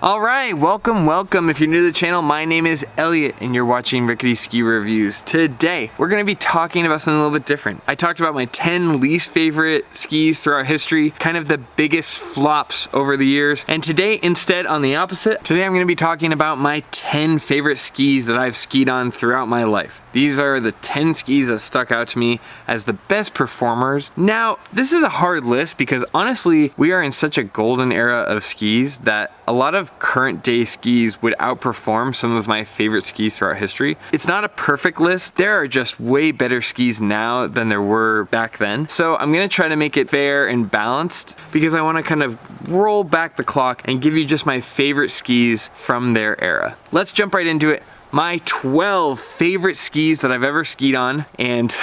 Alright, welcome. If you're new to the channel, my name is Elliott and you're watching Rickety Ski Reviews. Today, we're going to be talking about something a little bit different. I talked about my 10 least favorite skis throughout history, kind of the biggest flops over the years. And today, instead, on the opposite, today I'm going to be talking about my 10 favorite skis that I've skied on throughout my life. These are the 10 skis that stuck out to me as the best performers. Now, this is a hard list because honestly, we are in such a golden era of skis that a lot of current day skis would outperform some of my favorite skis throughout history. It's not a perfect list. There are just way better skis now than there were back then. So I'm gonna try to make it fair and balanced because I wanna kind of roll back the clock and give you just my favorite skis from their era. Let's jump right into it. My 12 favorite skis that I've ever skied on, and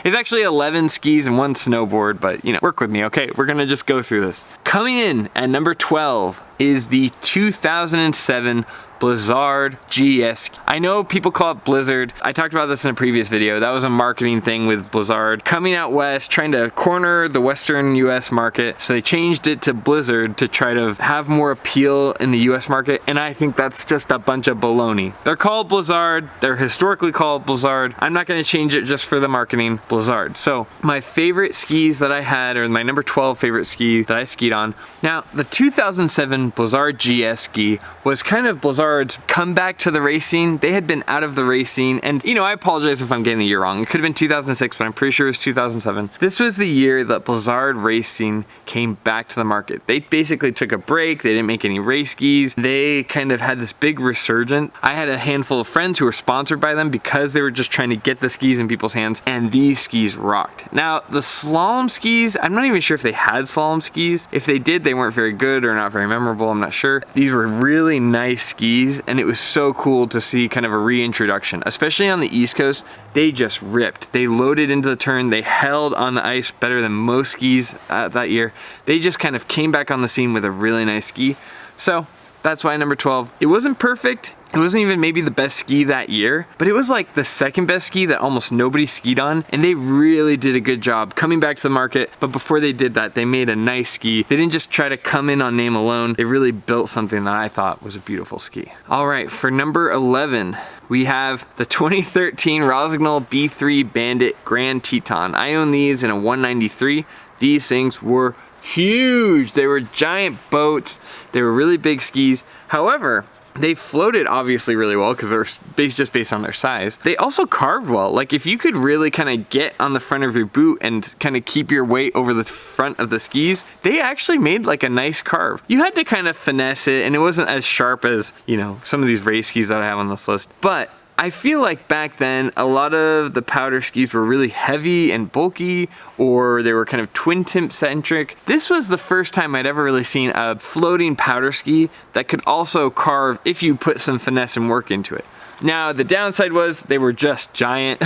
it's actually 11 skis and 1 snowboard, but you know, work with me, okay? We're gonna just go through this. Coming in at number 12 is the 2007 Blizard GS. I know people call it Blizard. I talked about this in a previous video. That was a marketing thing with Blizard coming out west, trying to corner the Western US market. So they changed it to Blizard to try to have more appeal in the US market. And I think that's just a bunch of baloney. They're called Blizard. They're historically called Blizard. I'm not going to change it just for the marketing. Blizard. So my favorite skis that I had, or my number 12 favorite ski that I skied on. Now, the 2007 Blizard GS ski was kind of Blizard's comeback to the racing. They had been out of the racing, and you know, I apologize if I'm getting the year wrong. It could have been 2006, but I'm pretty sure it was 2007. This was the year that Blizard Racing came back to the market. They basically took a break. They didn't make any race skis. They kind of had this big resurgence. I had a handful of friends who were sponsored by them because they were just trying to get the skis in people's hands, and these skis rocked. Now, the slalom skis, I'm not even sure if they had slalom skis. If they did, they weren't very good or not very memorable. I'm not sure. These were really nice skis, and it was so cool to see kind of a reintroduction, especially on the East Coast. They just ripped. They loaded into the turn. They held on the ice better than most skis that year. They just kind of came back on the scene with a really nice ski. So that's why number 12. It wasn't perfect. It wasn't even maybe the best ski that year, but it was like the second best ski that almost nobody skied on, and they really did a good job coming back to the market. But before they did that, they made a nice ski. They didn't just try to come in on name alone. They really built something that I thought was a beautiful ski. All right, for number 11, we have the 2013 Rosal B3 Bandit Grand Teton. I own these in a 193. These things were huge. They were giant boats. They were really big skis. However, they floated obviously really well because they're just based on their size. They also carved well. Like if you could really kind of get on the front of your boot and kind of keep your weight over the front of the skis, they actually made like a nice carve. You had to kind of finesse it, and it wasn't as sharp as, you know, some of these race skis that I have on this list. But I feel like back then, a lot of the powder skis were really heavy and bulky, or they were kind of twin tip centric. This was the first time I'd ever really seen a floating powder ski that could also carve if you put some finesse and work into it. Now, the downside was they were just giant.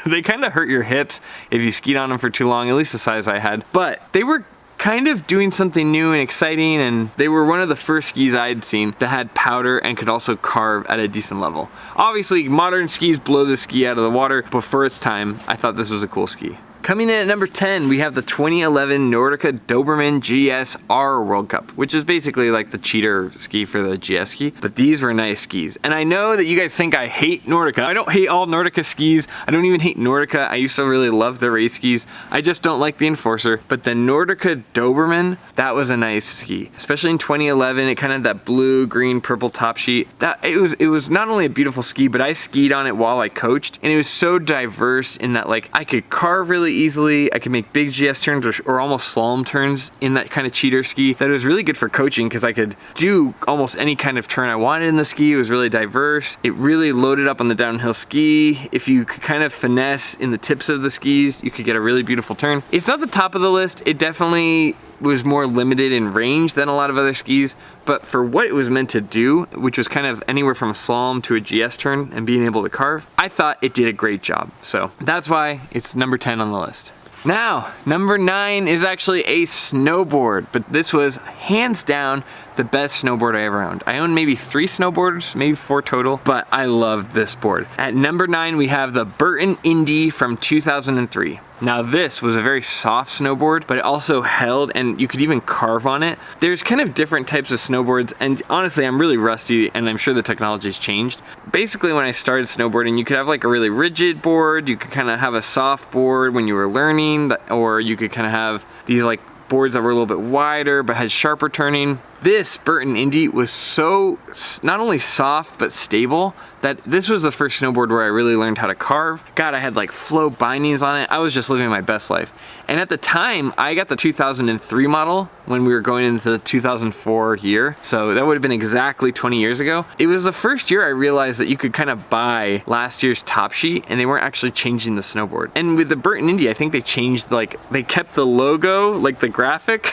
They kind of hurt your hips if you skied on them for too long, at least the size I had. But they were kind of doing something new and exciting, and they were one of the first skis I'd seen that had powder and could also carve at a decent level. Obviously, modern skis blow the ski out of the water, but for its time, I thought this was a cool ski. Coming in at number 10, we have the 2011 Norda Doberman GSR World Cup, which is basically like the cheater ski for the GS ski, but these were nice skis. And I know that you guys think I hate Nordica. I don't hate all Nordica skis. I don't even hate Nordica. I used to really love the race skis. I just don't like the Enforcer. But the Norda Doberman, that was a nice ski. Especially in 2011, it kind of had that blue, green, purple top sheet. It was not only a beautiful ski, but I skied on it while I coached, and it was so diverse in that like I could carve really easily. I could make big GS turns or almost slalom turns in that kind of cheater ski. That was really good for coaching because I could do almost any kind of turn I wanted in the ski. It was really diverse. It really loaded up on the downhill ski. If you could kind of finesse in the tips of the skis, you could get a really beautiful turn. It's not the top of the list. It definitely was more limited in range than a lot of other skis, but for what it was meant to do, which was kind of anywhere from a slalom to a GS turn and being able to carve, I thought it did a great job. So that's why it's number 10 on the list. Now, number 9 is actually a snowboard, but this was hands down the best snowboard I ever owned. I owned maybe 3 snowboards, maybe 4 total, but I loved this board. At number 9, we have the Burton Indie from 2003. Now this was a very soft snowboard, but it also held, and you could even carve on it. There's kind of different types of snowboards, and honestly, I'm really rusty, and I'm sure the technology's changed. Basically, when I started snowboarding, you could have like a really rigid board, you could kind of have a soft board when you were learning, or you could kind of have these like boards that were a little bit wider but had sharper turning. This Burton Indie was so not only soft but stable that this was the first snowboard where I really learned how to carve. God, I had like flow bindings on it. I was just living my best life. And at the time, I got the 2003 model when we were going into the 2004 year. So that would have been exactly 20 years ago. It was the first year I realized that you could kind of buy last year's top sheet and they weren't actually changing the snowboard. And with the Burton Indie, I think they changed, like, they kept the logo, like the graphic,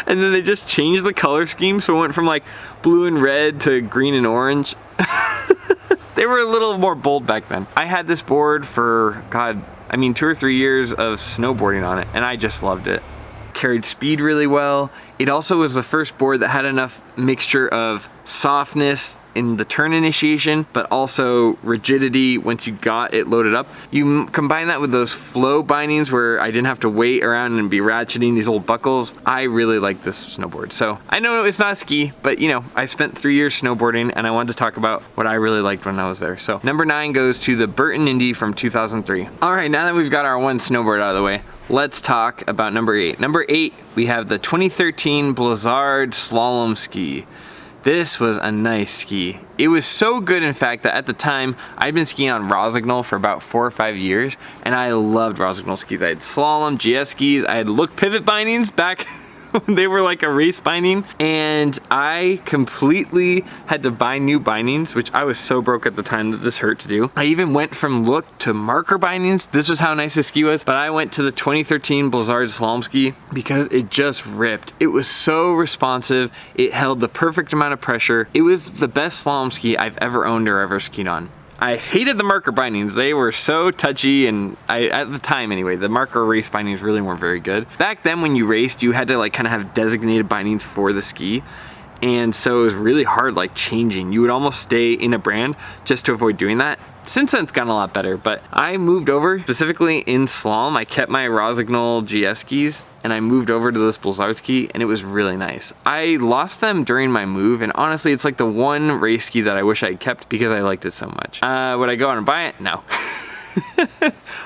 and then they just changed the color scheme. So it went from like blue and red to green and orange. They were a little more bold back then. I had this board for, God, I mean 2 or 3 years of snowboarding on it, and I just loved it. Carried speed really well. It also was the first board that had enough mixture of softness in the turn initiation, but also rigidity once you got it loaded up. You combine that with those flow bindings where I didn't have to wait around and be ratcheting these old buckles. I really like this snowboard. So I know it's not a ski, but you know, I spent 3 years snowboarding and I wanted to talk about what I really liked when I was there. So number 9 goes to the Burton Indie from 2003. All right, now that we've got our one snowboard out of the way, let's talk about number 8. Number 8, we have the 2013 Blizard slalom ski. This was a nice ski. It was so good, in fact, that at the time, I'd been skiing on Rosal for about 4 or 5 years, and I loved Rosal skis. I had slalom, GS skis, I had look pivot bindings back when they were like a race binding, and I completely had to buy new bindings, which I was so broke at the time that this hurt to do. I even went from look to marker bindings. This was how nice the ski was, but I went to the 2013 Blizard slalom ski because it just ripped. It was so responsive. It held the perfect amount of pressure. It was the best slalom ski I've ever owned or ever skied on. I hated the marker bindings. They were so touchy, and at the time anyway, the marker race bindings really weren't very good. Back then when you raced, you had to like kind of have designated bindings for the ski. And so it was really hard like changing. You would almost stay in a brand just to avoid doing that. Since then it's gotten a lot better, but I moved over specifically in slalom. I kept my Rosal GS skis and I moved over to this Blizard ski, and it was really nice. I lost them during my move, and honestly it's like the one race ski that I wish I had kept because I liked it so much. Would I go out and buy it? No.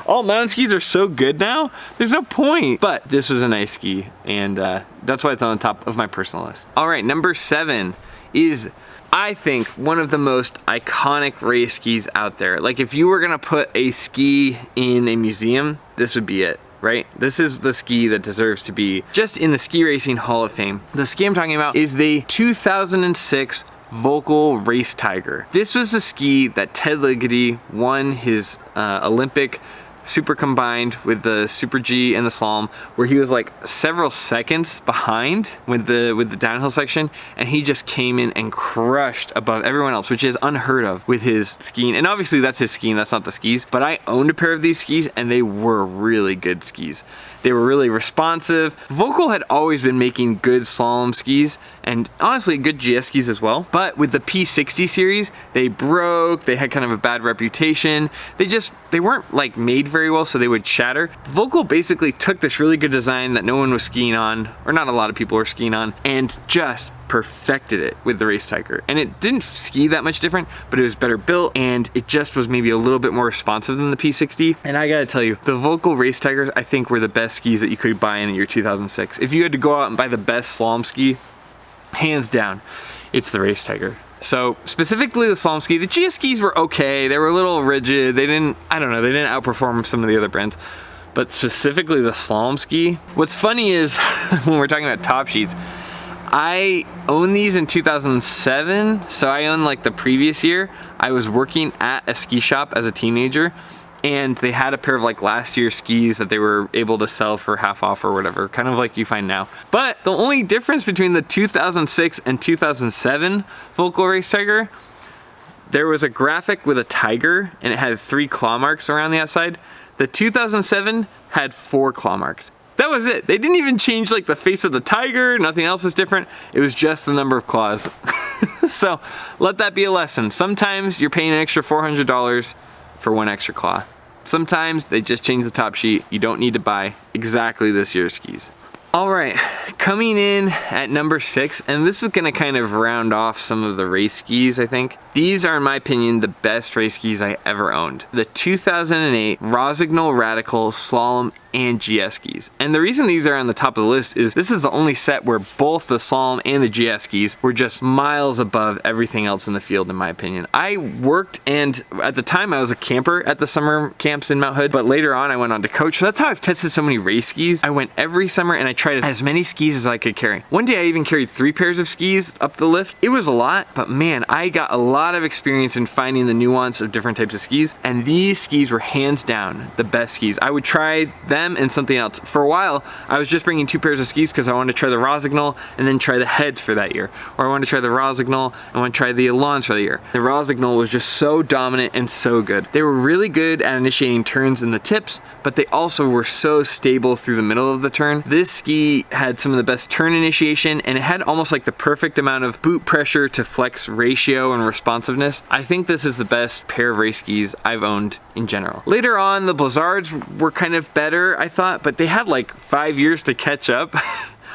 All mountain skis are so good now, there's no point. But this was a nice ski, and that's why it's on the top of my personal list. All right, number 7 is, I think, one of the most iconic race skis out there. Like if you were gonna put a ski in a museum, this would be it, right? This is the ski that deserves to be just in the Ski Racing Hall of Fame. The ski I'm talking about is the 2006 Volcal Race Tiger. This was the ski that Ted Rickety won his Olympic super combined with the Super G and the slalom, where he was like several seconds behind with the downhill section, and he just came in and crushed above everyone else, which is unheard of with his skiing. And obviously that's his skiing, that's not the skis, but I owned a pair of these skis and they were really good skis. They were really responsive. Volcal had always been making good slalom skis and honestly good GS skis as well. But with the P60 series, they broke, they had kind of a bad reputation. They weren't like made very well, so they would shatter. Volcal basically took this really good design that no one was skiing on, or not a lot of people were skiing on, and just perfected it with the Race Tiger. And it didn't ski that much different, but it was better built, and it just was maybe a little bit more responsive than the P60. And I gotta tell you, the Volcal Race Tigers, I think, were the best skis that you could buy in the year 2006. If you had to go out and buy the best slalom ski, hands down, it's the Race Tiger. So specifically the slalom ski, the GS skis were okay. They were a little rigid. They didn't outperform some of the other brands. But specifically the slalom ski, what's funny is when we're talking about top sheets, I owned these in 2007, so I owned like the previous year. I was working at a ski shop as a teenager, and they had a pair of like last year's skis that they were able to sell for half off or whatever, kind of like you find now. But the only difference between the 2006 and 2007 Volcal Race Tiger, there was a graphic with a tiger and it had 3 claw marks around the outside. The 2007 had 4 claw marks. That was it. They didn't even change like the face of the tiger. Nothing else was different. It was just the number of claws. So let that be a lesson. Sometimes you're paying an extra $400 for one extra claw. Sometimes they just change the top sheet. You don't need to buy exactly this year's skis. All right, coming in at number 6, and this is gonna kind of round off some of the race skis, I think. These are, in my opinion, the best race skis I ever owned. The 2008 Rosal Radical Slalom and GS skis. And the reason these are on the top of the list is this is the only set where both the slalom and the GS skis were just miles above everything else in the field, in my opinion. I worked, and at the time I was a camper at the summer camps in Mount Hood, but later on I went on to coach. So that's how I've tested so many race skis. I went every summer and I tried as many skis as I could carry. One day I even carried 3 pairs of skis up the lift. It was a lot, but man, I got a lot of experience in finding the nuance of different types of skis, and these skis were hands down the best skis. I would try them and something else. For a while, I was just bringing 2 pairs of skis because I wanted to try the Rosignol and then try the heads for that year. Or I wanted to try the Rosignol and want to try the Elons for the year. The Rosignol was just so dominant and so good. They were really good at initiating turns in the tips, but they also were so stable through the middle of the turn. This ski had some of the best turn initiation, and it had almost like the perfect amount of boot pressure to flex ratio and responsiveness. I think this is the best pair of race skis I've owned in general. Later on, the Blizards were kind of better, I thought, but they had like 5 years to catch up.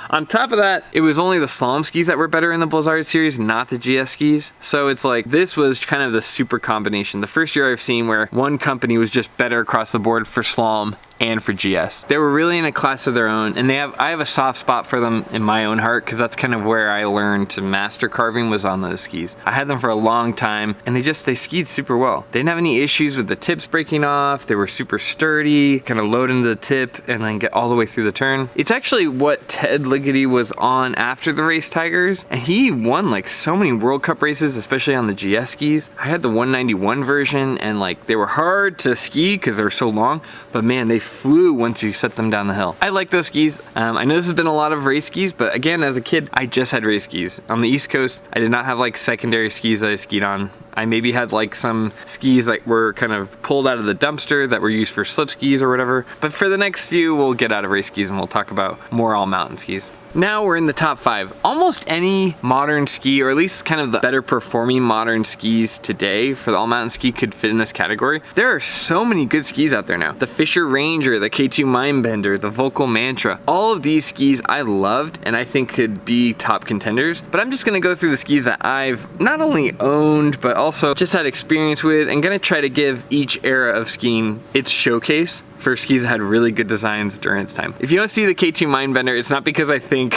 On top of that, it was only the slalom skis that were better in the Blizard series, not the GS skis. So it's like, this was kind of the super combination. The first year I've seen where one company was just better across the board for slalom and for GS. They were really in a class of their own, and I have a soft spot for them in my own heart, because that's kind of where I learned to master carving, was on those skis. I had them for a long time, and they skied super well. They didn't have any issues with the tips breaking off. They were super sturdy, kind of load into the tip and then get all the way through the turn. It's actually what Ted Rickety was on after the Race Tigers, and he won like so many World Cup races, especially on the GS skis. I had the 191 version, and like they were hard to ski because they were so long, but man, they flew once you set them down the hill. I like those skis. I know this has been a lot of race skis, but again, as a kid, I just had race skis. On the East Coast, I did not have like secondary skis that I skied on. I maybe had like some skis that were kind of pulled out of the dumpster that were used for slip skis or whatever. But for the next few, we'll get out of race skis and we'll talk about more all mountain skis. Now we're in the top 5. Almost any modern ski, or at least kind of the better performing modern skis today for the all mountain ski, could fit in this category. There are so many good skis out there now. The Fisher Ranger, the K2 Mindbender, the Vocal Mantra. All of these skis I loved and I think could be top contenders. But I'm just gonna go through the skis that I've not only owned, but also just had experience with, and gonna try to give each era of skiing its showcase for skis that had really good designs during its time. If you don't see the K2 Mindbender, it's not because I think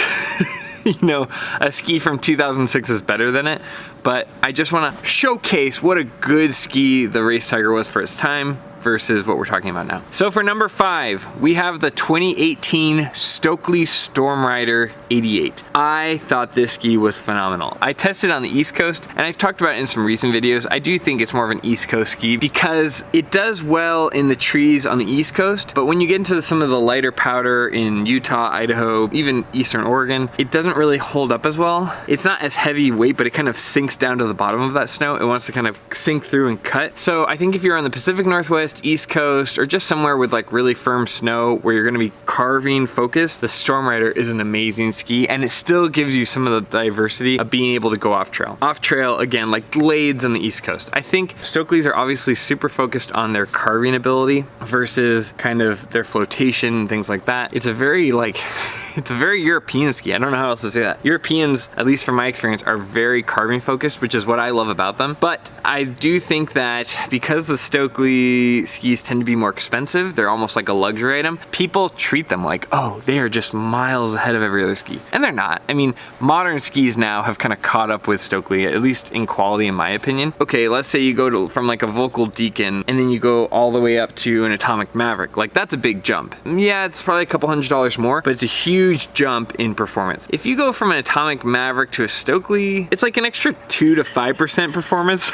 you know, a ski from 2006 is better than it, but I just want to showcase what a good ski the Race Tiger was for its time versus what we're talking about now. So for number 5, we have the 2018 Stokely Stormrider 88. I thought this ski was phenomenal. I tested on the East Coast, and I've talked about it in some recent videos. I do think it's more of an East Coast ski because it does well in the trees on the East Coast, but when you get into some of the lighter powder in Utah, Idaho, even Eastern Oregon, it doesn't really hold up as well. It's not as heavy weight, but it kind of sinks down to the bottom of that snow. It wants to kind of sink through and cut. So I think if you're on the Pacific Northwest, East Coast, or just somewhere with like really firm snow where you're gonna be carving focused, the Stormrider is an amazing ski, and it still gives you some of the diversity of being able to go off trail. Off trail, again, like Glades on the East Coast. I think Stokely's are obviously super focused on their carving ability versus kind of their flotation and things like that. It's a very like, it's a very European ski. I don't know how else to say that. Europeans, at least from my experience, are very carving focused, which is what I love about them. But I do think that because the Stokely skis tend to be more expensive, they're almost like a luxury item, people treat them like, oh, they are just miles ahead of every other ski. And they're not. I mean, modern skis now have kind of caught up with Stokely, at least in quality, in my opinion. Okay, let's say you go from like a Vocal Deacon, and then you go all the way up to an Atomic Maverick. Like, that's a big jump. Yeah, it's probably a couple $100s more, but it's a huge jump in performance. If you go from an Atomic Maverick to a Stokely, it's like an extra 2 to 5% performance.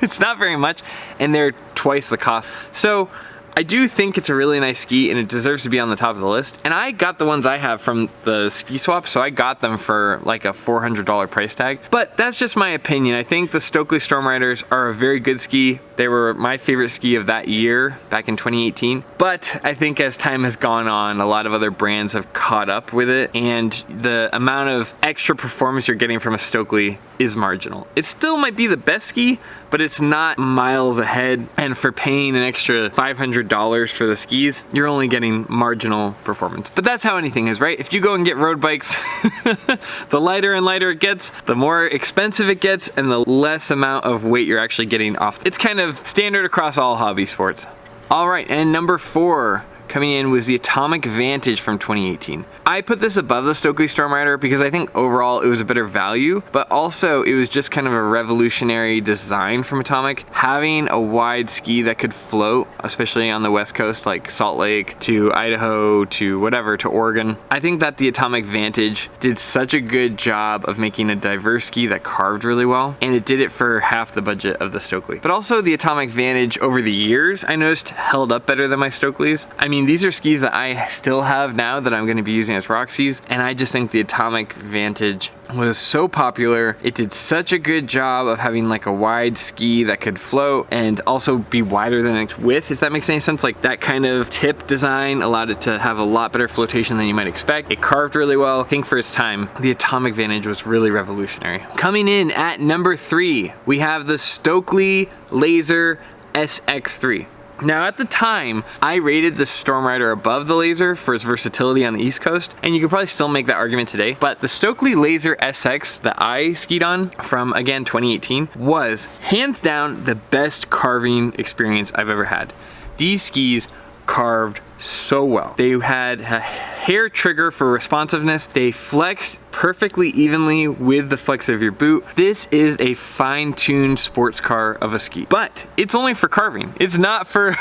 It's not very much, and they're twice the cost. So I do think it's a really nice ski and it deserves to be on the top of the list. And I got the ones I have from the ski swap, so I got them for like a $400 price tag. But that's just my opinion. I think the Stokely Storm Riders are a very good ski. They were my favorite ski of that year, back in 2018. But I think as time has gone on, a lot of other brands have caught up with it, and the amount of extra performance you're getting from a Stokely is marginal. It still might be the best ski, but it's not miles ahead. And for paying an extra $500 for the skis, you're only getting marginal performance. But that's how anything is, right? If you go and get road bikes, the lighter and lighter it gets, the more expensive it gets, and the less amount of weight you're actually getting off. It's kind of standard across all hobby sports. All right, and number 4 coming in was the Atomic Vantage from 2018. I put this above the Stokely Storm Rider because I think overall it was a better value, but also it was just kind of a revolutionary design from Atomic. Having a wide ski that could float, especially on the West Coast, like Salt Lake to Idaho to whatever, to Oregon. I think that the Atomic Vantage did such a good job of making a diverse ski that carved really well, and it did it for half the budget of the Stokely. But also the Atomic Vantage over the years, I noticed, held up better than my Stokely's. I mean, these are skis that I still have now that I'm going to be using as rock skis, and I just think the Atomic Vantage was so popular. It did such a good job of having like a wide ski that could float and also be wider than its width, if that makes any sense. Like that kind of tip design allowed it to have a lot better flotation than you might expect. It carved really well. I think for its time, the Atomic Vantage was really revolutionary. Coming in at number 3, we have the Stokely Laser SX3. Now at the time, I rated the Storm Rider above the Laser for its versatility on the East Coast, and you could probably still make that argument today, but the Stokely Laser SX that I skied on from, again, 2018 was hands down the best carving experience I've ever had. These skis carved so well. They had a hair trigger for responsiveness. They flexed perfectly evenly with the flex of your boot. This is a fine-tuned sports car of a ski, but it's only for carving. It's not for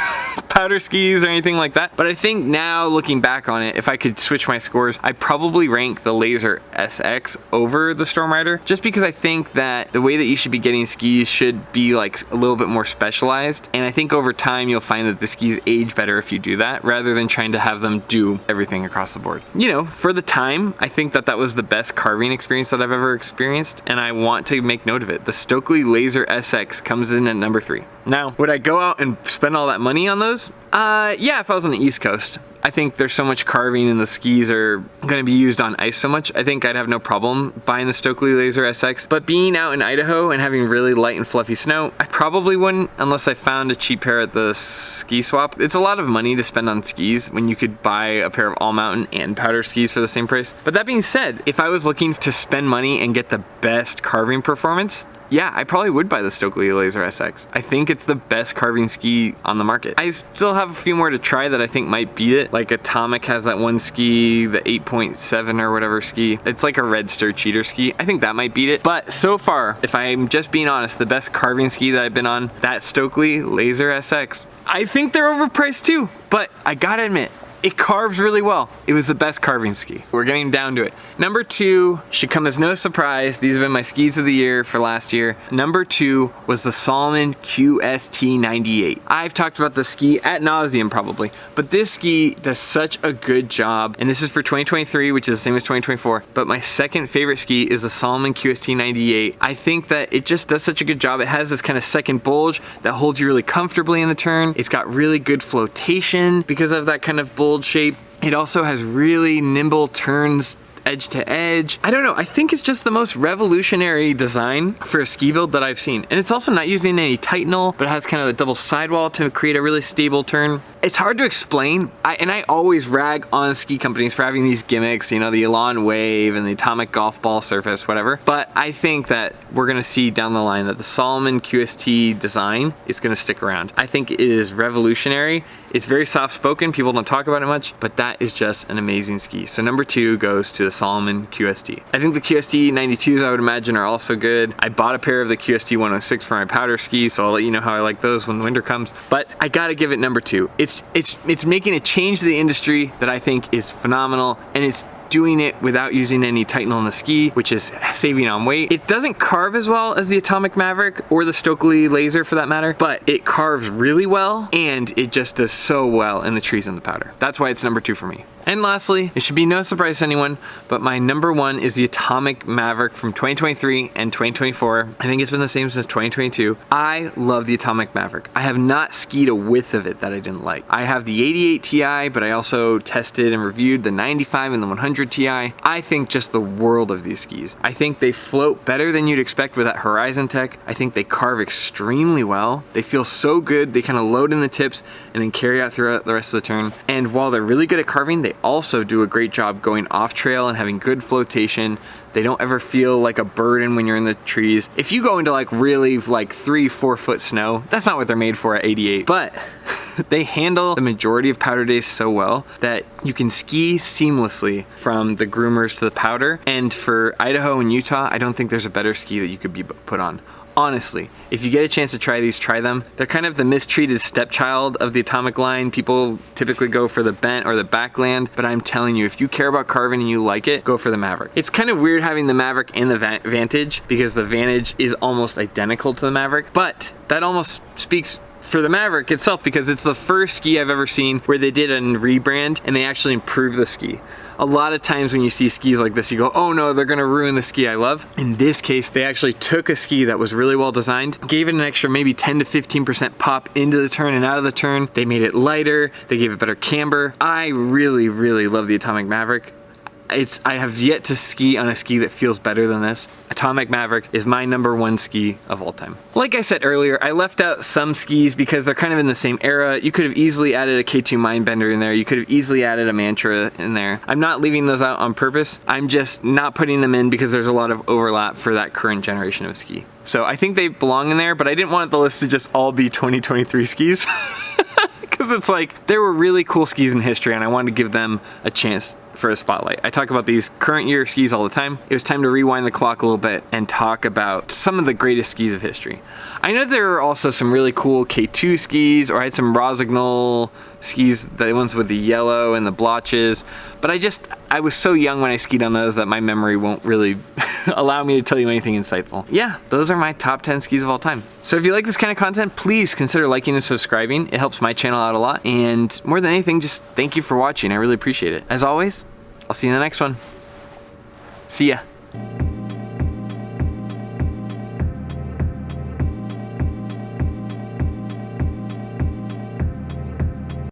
powder skis or anything like that. But I think now looking back on it, if I could switch my scores, I'd probably rank the Laser SX over the Storm Rider, just because I think that the way that you should be getting skis should be like a little bit more specialized. And I think over time you'll find that the skis age better if you do that, rather than trying to have them do everything across the board. You know, for the time, I think that that was the best carving experience that I've ever experienced, and I want to make note of it. The Stokely Laser SX comes in at number 3. Now, would I go out and spend all that money on those? Yeah, if I was on the East Coast. I think there's so much carving and the skis are going to be used on ice so much. I think I'd have no problem buying the Stokely Laser SX. But being out in Idaho and having really light and fluffy snow, I probably wouldn't unless I found a cheap pair at the ski swap. It's a lot of money to spend on skis when you could buy a pair of all mountain and powder skis for the same price. But that being said, if I was looking to spend money and get the best carving performance, yeah, I probably would buy the Stokely Laser SX. I think it's the best carving ski on the market. I still have a few more to try that I think might beat it. Like Atomic has that one ski, the 8.7 or whatever ski. It's like a Red Star cheater ski. I think that might beat it. But so far, if I'm just being honest, the best carving ski that I've been on, that Stokely Laser SX. I think they're overpriced too, but I gotta admit, it carves really well. It was the best carving ski. We're getting down to it. Number 2 should come as no surprise. These have been my skis of the year for last year. Number 2 was the Salomon QST98. I've talked about this ski ad nauseum probably, but this ski does such a good job. And this is for 2023, which is the same as 2024. But my second favorite ski is the Salomon QST98. I think that it just does such a good job. It has this kind of second bulge that holds you really comfortably in the turn. It's got really good flotation because of that kind of bulge shape. It also has really nimble turns edge to edge. I don't know, I think it's just the most revolutionary design for a ski build that I've seen. And it's also not using any Titanal, but it has kind of a double sidewall to create a really stable turn. It's hard to explain, and I always rag on ski companies for having these gimmicks, you know, the Elan Wave and the Atomic Golf Ball Surface, whatever. But I think that we're gonna see down the line that the Salomon QST design is gonna stick around. I think it is revolutionary. It's very soft-spoken, people don't talk about it much, but that is just an amazing ski. So number 2 goes to the Salomon QST. I think the QST 92s, I would imagine, are also good. I bought a pair of the QST 106 for my powder ski, so I'll let you know how I like those when winter comes. But I gotta give it number 2. It's making a change to the industry that I think is phenomenal, and it's doing it without using any Titan on the ski, which is saving on weight. It doesn't carve as well as the Atomic Maverick or the Stokely Laser for that matter, but it carves really well and it just does so well in the trees and the powder. That's why it's number 2 for me. And lastly, it should be no surprise to anyone, but my number 1 is the Atomic Maverick from 2023 and 2024. I think it's been the same since 2022. I love the Atomic Maverick. I have not skied a width of it that I didn't like. I have the 88 Ti, but I also tested and reviewed the 95 and the 100 Ti. I think just the world of these skis. I think they float better than you'd expect with that Horizon tech. I think they carve extremely well. They feel so good. They kind of load in the tips and then carry out throughout the rest of the turn. And while they're really good at carving, they also do a great job going off trail and having good flotation. They don't ever feel like a burden when you're in the trees. If you go into like really like 3-4 foot snow, that's not what they're made for at 88, but they handle the majority of powder days so well that you can ski seamlessly from the groomers to the powder. And for Idaho and Utah, I don't think there's a better ski that you could be put on. Honestly, if you get a chance to try these, try them. They're kind of the mistreated stepchild of the Atomic line. People typically go for the bent or the backland, but I'm telling you, if you care about carving and you like it, go for the Maverick. It's kind of weird having the Maverick and the Vantage because the Vantage is almost identical to the Maverick, but that almost speaks for the Maverick itself because it's the first ski I've ever seen where they did a rebrand and they actually improved the ski. A lot of times when you see skis like this, you go, oh no, they're gonna ruin the ski I love. In this case, they actually took a ski that was really well designed, gave it an extra maybe 10 to 15% pop into the turn and out of the turn. They made it lighter, they gave it better camber. I really, really love the Atomic Maverick. I have yet to ski on a ski that feels better than this. Atomic Maverick is my number 1 ski of all time. Like I said earlier, I left out some skis because they're kind of in the same era. You could have easily added a K2 Mindbender in there. You could have easily added a Mantra in there. I'm not leaving those out on purpose. I'm just not putting them in because there's a lot of overlap for that current generation of ski. So I think they belong in there, but I didn't want the list to just all be 2023 skis. Because it's like, there were really cool skis in history and I wanted to give them a chance for a spotlight. I talk about these current year skis all the time. It was time to rewind the clock a little bit and talk about some of the greatest skis of history. I know there are also some really cool K2 skis, or I had some Rosignol skis, the ones with the yellow and the blotches, but I was so young when I skied on those that my memory won't really allow me to tell you anything insightful. Yeah, those are my top 10 skis of all time. So if you like this kind of content, please consider liking and subscribing. It helps my channel out a lot, and more than anything, just thank you for watching. I really appreciate it. As always, I'll see you in the next one. See ya.